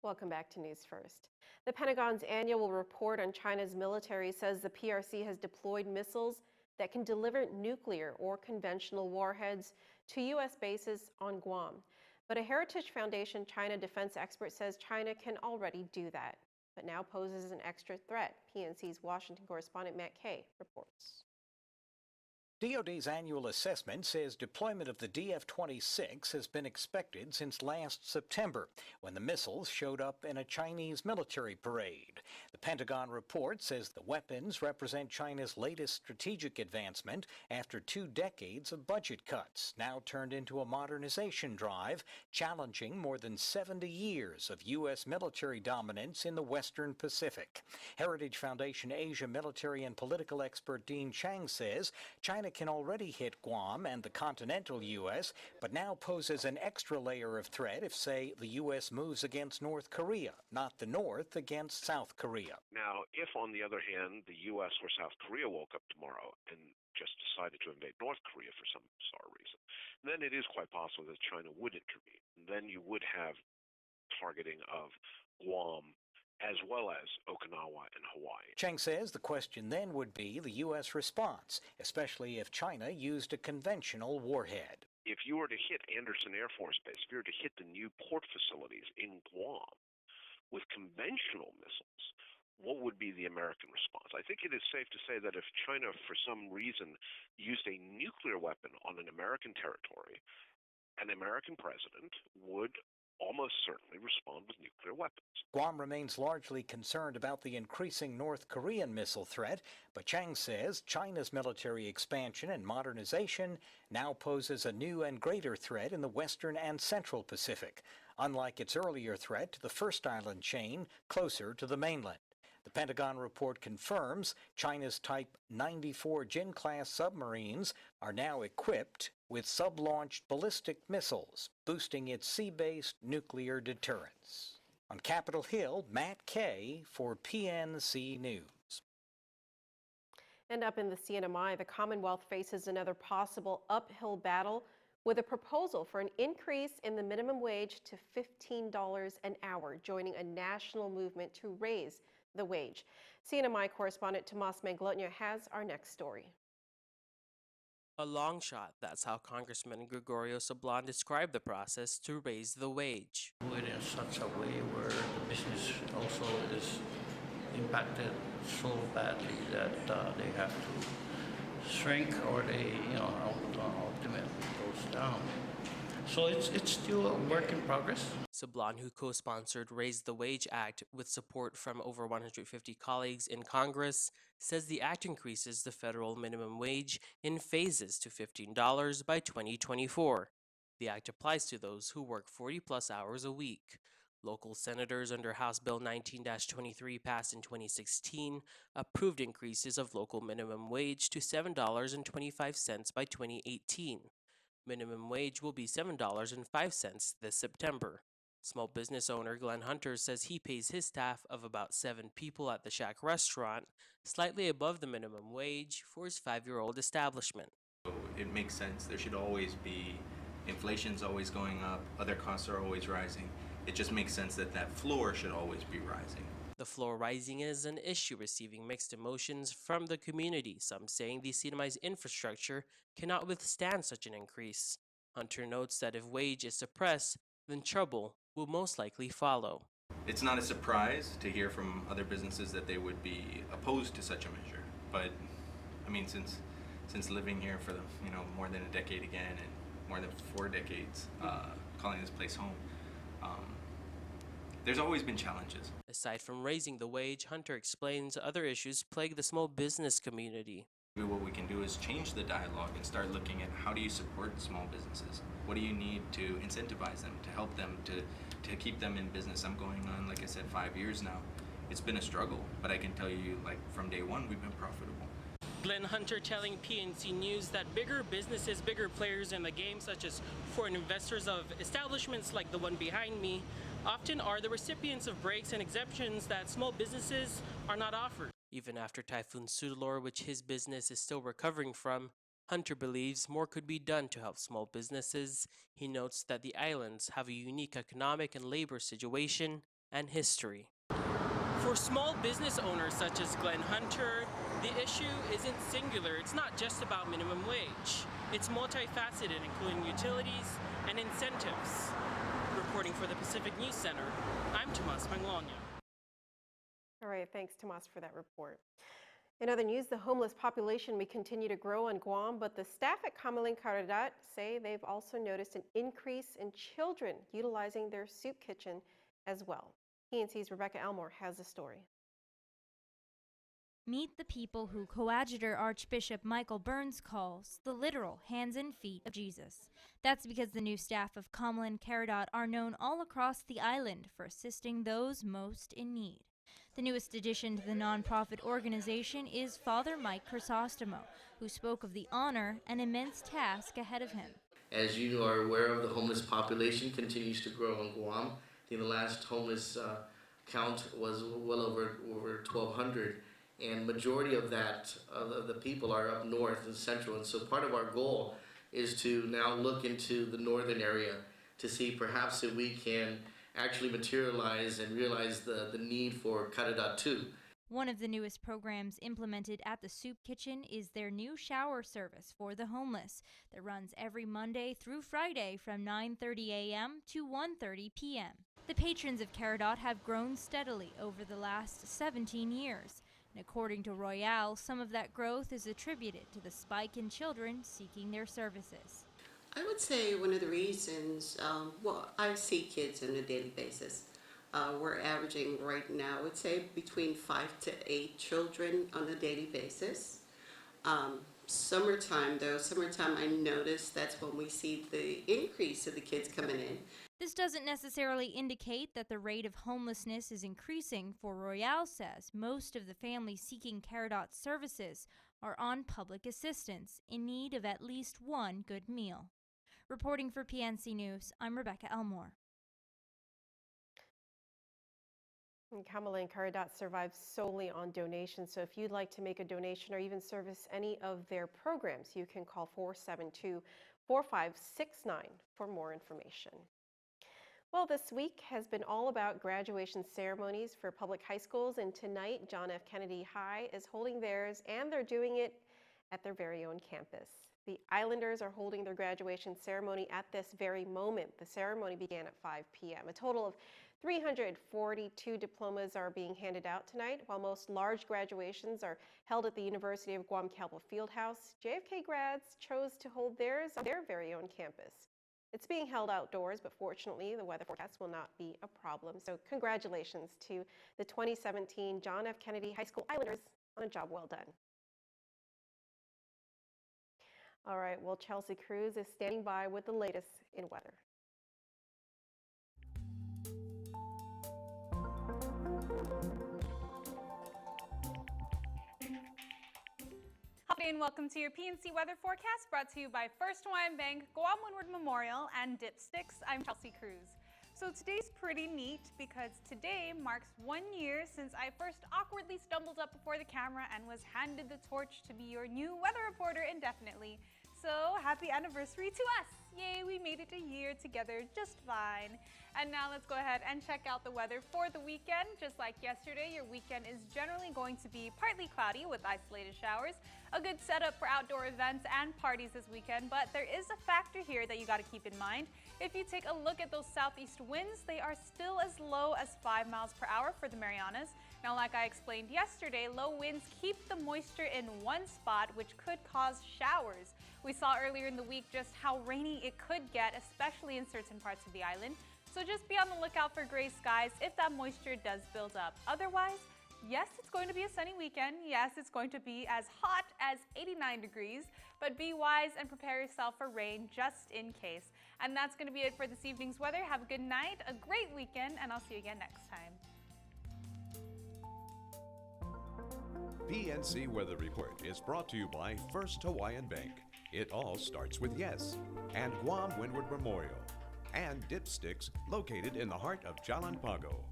Welcome back to News First. The Pentagon's annual report on China's military says the PRC has deployed missiles that can deliver nuclear or conventional warheads to U.S. bases on Guam. But a Heritage Foundation China defense expert says China can already do that, but now poses an extra threat. PNC's Washington correspondent Matt Kay reports. DoD's annual assessment says deployment of the DF-26 has been expected since last September, when the missiles showed up in a Chinese military parade. The Pentagon report says the weapons represent China's latest strategic advancement after 2 decades of budget cuts, now turned into a modernization drive, challenging more than 70 years of U.S. military dominance in the Western Pacific. Heritage Foundation Asia military and political expert Dean Chang says China can already hit Guam and the continental U.S., but now poses an extra layer of threat if, say, the U.S. moves against North Korea, not the North against South Korea. Now, if, on the other hand, the U.S. or South Korea woke up tomorrow and just decided to invade North Korea for some bizarre reason, then it is quite possible that China would intervene. Then you would have targeting of Guam as well as Okinawa and Hawaii. Cheng says the question then would be the U.S. response, especially if China used a conventional warhead. If you were to hit Andersen Air Force Base, if you were to hit the new port facilities in Guam with conventional missiles, what would be the American response? I think it is safe to say that if China, for some reason, used a nuclear weapon on an American territory, an American president would almost certainly respond with nuclear weapons. Guam remains largely concerned about the increasing North Korean missile threat, but Chang says China's military expansion and modernization now poses a new and greater threat in the Western and Central Pacific, unlike its earlier threat to the First Island chain closer to the mainland. The Pentagon report confirms China's Type 94 Jin-class submarines are now equipped with sub-launched ballistic missiles, boosting its sea-based nuclear deterrence. On Capitol Hill, Matt Kay for PNC News. And up in the CNMI, the Commonwealth faces another possible uphill battle with a proposal for an increase in the minimum wage to $15 an hour, joining a national movement to raise the wage. CNMI correspondent Tomas Manglotnya has our next story. A long shot, that's how Congressman Gregorio Sablan described the process to raise the wage. Do it in such a way where the business also is impacted so badly that they have to shrink or they, ultimately goes down. So it's still a work in progress. Sablan, who co-sponsored Raise the Wage Act with support from over 150 colleagues in Congress, says the act increases the federal minimum wage in phases to $15 by 2024. The act applies to those who work 40-plus hours a week. Local senators under House Bill 19-23 passed in 2016 approved increases of local minimum wage to $7.25 by 2018. Minimum wage will be $7.05 this September. Small business owner Glenn Hunter says he pays his staff of about 7 people at the Shack restaurant, slightly above the minimum wage for his 5-year-old establishment. It makes sense. There should always be, inflation's always going up, other costs are always rising. It just makes sense that that floor should always be rising. The floor rising is an issue receiving mixed emotions from the community, some saying the CNMI's infrastructure cannot withstand such an increase. Hunter notes that if wage is suppressed, then trouble will most likely follow. It's not a surprise to hear from other businesses that they would be opposed to such a measure. But I mean, since living here for more than a decade again and more than 4 decades, calling this place home, there's always been challenges. Aside from raising the wage, Hunter explains other issues plague the small business community. Maybe what we can do is change the dialogue and start looking at how do you support small businesses? What do you need to incentivize them, to help them, to keep them in business? I'm going on, like I said, 5 years now. It's been a struggle, but I can tell you, like, from day one, we've been profitable. Glenn Hunter telling PNC News that bigger businesses, bigger players in the game, such as foreign investors of establishments like the one behind me, often are the recipients of breaks and exemptions that small businesses are not offered. Even after Typhoon Sudalor, which his business is still recovering from, Hunter believes more could be done to help small businesses. He notes that the islands have a unique economic and labor situation and history. For small business owners such as Glenn Hunter, the issue isn't singular. It's not just about minimum wage. It's multifaceted, including utilities and incentives. Reporting for the Pacific News Center, I'm Tomas Manglona. All right, thanks, Tomas, for that report. In other news, the homeless population may continue to grow on Guam, but the staff at Kamaling Karadat say they've also noticed an increase in children utilizing their soup kitchen as well. PNC's Rebecca Elmore has the story. Meet the people who Coadjutor Archbishop Michael Burns calls the literal hands and feet of Jesus. That's because the new staff of Kamaling Karadat are known all across the island for assisting those most in need. The newest addition to the nonprofit organization is Father Mike Chrysostomo, who spoke of the honor and immense task ahead of him. As you are aware of, the homeless population continues to grow on Guam. I think the last homeless count was well over 1,200, and majority of that of the people are up north and central. And so part of our goal is to now look into the northern area to see perhaps if we can actually materialize and realize the need for Karadat 2. One of the newest programs implemented at the soup kitchen is their new shower service for the homeless that runs every Monday through Friday from 9:30 a.m. to 1:30 p.m. The patrons of Karadat have grown steadily over the last 17 years. And according to Royale, some of that growth is attributed to the spike in children seeking their services. I would say one of the reasons, I see kids on a daily basis. We're averaging right now, I would say, between 5 to 8 children on a daily basis. Summertime, I notice that's when we see the increase of the kids coming in. This doesn't necessarily indicate that the rate of homelessness is increasing, for Royale says most of the families seeking Karadat services are on public assistance in need of at least one good meal. Reporting for PNC News, I'm Rebecca Elmore. Kamaling Karadat survives solely on donations, so if you'd like to make a donation or even service any of their programs, you can call 472-4569 for more information. Well, this week has been all about graduation ceremonies for public high schools, and tonight John F. Kennedy High is holding theirs, and they're doing it at their very own campus. The Islanders are holding their graduation ceremony at this very moment. The ceremony began at 5 p.m. A total of 342 diplomas are being handed out tonight. While most large graduations are held at the University of Guam-Calvo Fieldhouse, JFK grads chose to hold theirs on their very own campus. It's being held outdoors, but fortunately the weather forecast will not be a problem. So congratulations to the 2017 John F. Kennedy High School Islanders on a job well done. All right, well, Chelsea Cruz is standing by with the latest in weather. Howdy and welcome to your PNC weather forecast brought to you by First Hawaiian Bank, Guam Windward Memorial, and Dipsticks. I'm Chelsea Cruz. So today's pretty neat because today marks 1 year since I first awkwardly stumbled up before the camera and was handed the torch to be your new weather reporter indefinitely. So happy anniversary to us! Yay, we made it a year together just fine. And now let's go ahead and check out the weather for the weekend. Just like yesterday, your weekend is generally going to be partly cloudy with isolated showers. A good setup for outdoor events and parties this weekend, but there is a factor here that you got to keep in mind. If you take a look at those southeast winds, they are still as low as 5 miles per hour for the Marianas. Now, like I explained yesterday, low winds keep the moisture in one spot, which could cause showers. We saw earlier in the week just how rainy it could get, especially in certain parts of the island. So just be on the lookout for gray skies if that moisture does build up. Otherwise, yes, it's going to be a sunny weekend. Yes, it's going to be as hot as 89 degrees, but be wise and prepare yourself for rain just in case. And that's going to be it for this evening's weather. Have a good night, a great weekend, and I'll see you again next time. PNC Weather Report is brought to you by First Hawaiian Bank. It all starts with yes. And Guam Windward Memorial. And Dipsticks, located in the heart of Jalan Pago.